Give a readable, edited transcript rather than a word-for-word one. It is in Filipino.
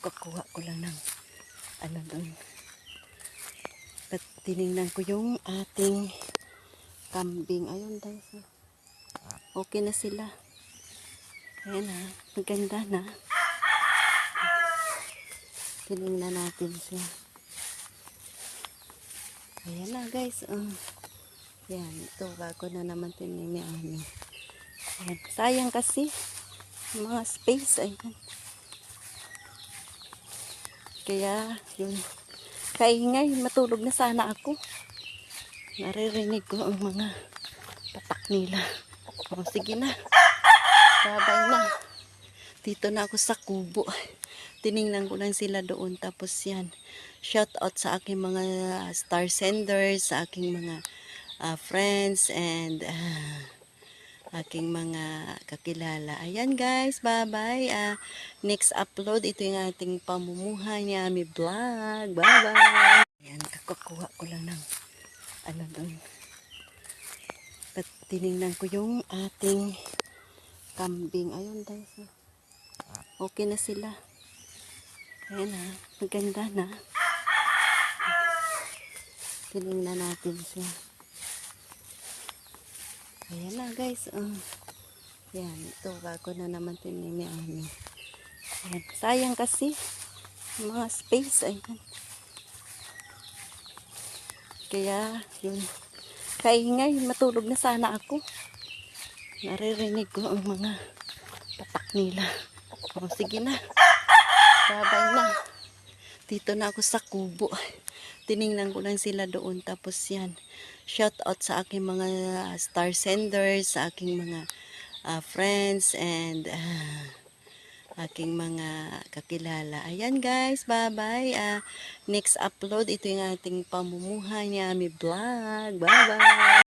Kakuha ko lang ng ano doon. At tinignan ko yung ating kambing. Ayun guys. Okay na sila. Ayan ha. Maganda na. Tinignan natin siya. Ayan na guys. Yan. Ito. Bago na naman tinignan. Ayan. Sayang kasi. Mga space. Ayan. Kaya yun. Kaingay. Matulog na sana ako. Naririnig ko ang mga patak nila. Sige na. Babay na. Dito na ako sa kubo. Tiningnan ko lang sila doon. Tapos yan. Shout out sa aking mga star senders. Sa aking mga friends. And aking mga kakilala. Ayan guys. Bye bye. Next upload. Ito yung ating pamumuhay ni Ami Vlog. Bye bye. Ayan. Kakuha ko lang ng ano doon. At tiningnan ko yung ating kambing. Ayun guys. Okay na sila. Ayan ha. Maganda na. Tinignan natin siya. Ayan na guys. Yan. Ito. Bago na naman tinignan. Ayan. Sayang kasi. Mga space. Ayan. Kaya yun. Kaingay. Matulog na sana ako. Naririnig ko ang mga patak nila. Sige na. Babay na. Dito na ako sa kubo. Tiningnan ko lang sila doon. Tapos yan. Shout out sa aking mga star senders. Sa aking mga friends. And aking mga kakilala. Ayan guys. Bye bye. Next upload. Ito yung ating pamumuhay ni Ami Vlog. Bye bye.